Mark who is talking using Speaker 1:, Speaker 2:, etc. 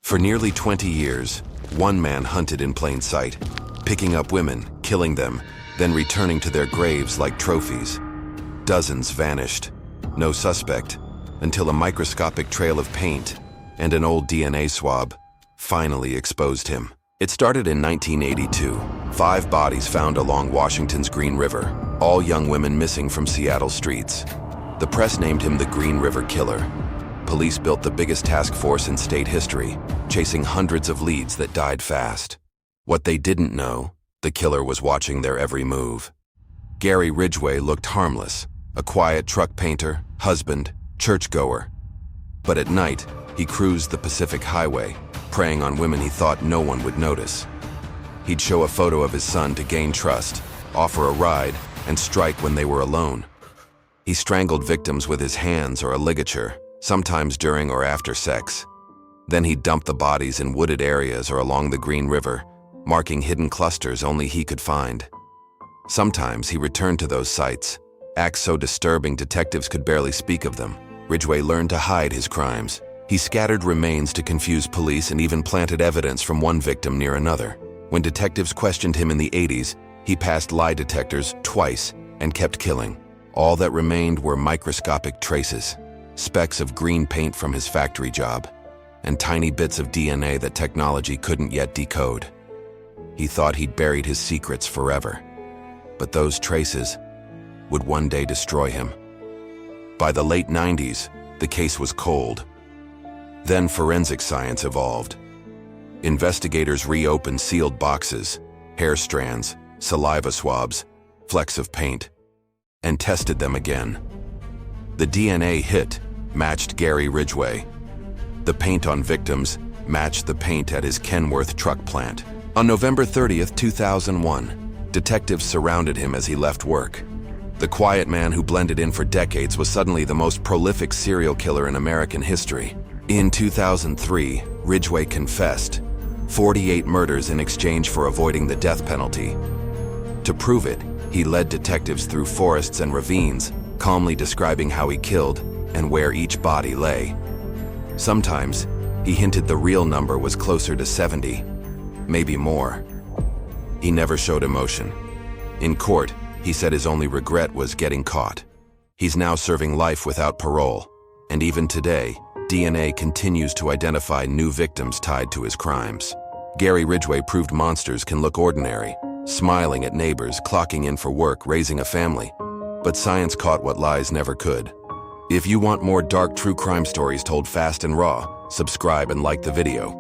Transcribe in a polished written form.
Speaker 1: For nearly 20 years, one man hunted in plain sight, picking up women, killing them, then returning to their graves like trophies. Dozens vanished, no suspect, until a microscopic trail of paint and an old DNA swab finally exposed him. It started in 1982. 5 bodies found along Washington's Green River, all young women missing from Seattle streets. The press named him the Green River Killer. Police built the biggest task force in state history, chasing hundreds of leads that died fast. What they didn't know, the killer was watching their every move. Gary Ridgway looked harmless, a quiet truck painter, husband, churchgoer. But at night, he cruised the Pacific Highway, preying on women he thought no one would notice. He'd show a photo of his son to gain trust, offer a ride, and strike when they were alone. He strangled victims with his hands or a ligature, sometimes during or after sex. Then he'd dump the bodies in wooded areas or along the Green River, marking hidden clusters only he could find. Sometimes he returned to those sites, acts so disturbing detectives could barely speak of them. Ridgway learned to hide his crimes. He scattered remains to confuse police and even planted evidence from one victim near another. When detectives questioned him in the 80s, he passed lie detectors twice and kept killing. All that remained were microscopic traces, specks of green paint from his factory job, and tiny bits of DNA that technology couldn't yet decode. He thought he'd buried his secrets forever, but those traces would one day destroy him. By the late 90s, the case was cold. Then forensic science evolved. Investigators reopened sealed boxes, hair strands, saliva swabs, flecks of paint, and tested them again. The DNA hit matched Gary Ridgway. The paint on victims matched the paint at his Kenworth truck plant. On November 30th, 2001, detectives surrounded him as he left work. The quiet man who blended in for decades was suddenly the most prolific serial killer in American history. In 2003, Ridgway confessed 48 murders in exchange for avoiding the death penalty. To prove it, he led detectives through forests and ravines, calmly describing how he killed and where each body lay. Sometimes, he hinted the real number was closer to 70, maybe more. He never showed emotion. In court, he said his only regret was getting caught. He's now serving life without parole, and even today, DNA continues to identify new victims tied to his crimes. Gary Ridgway proved monsters can look ordinary, smiling at neighbors, clocking in for work, raising a family. But science caught what lies never could. If you want more dark true crime stories told fast and raw, subscribe and like the video.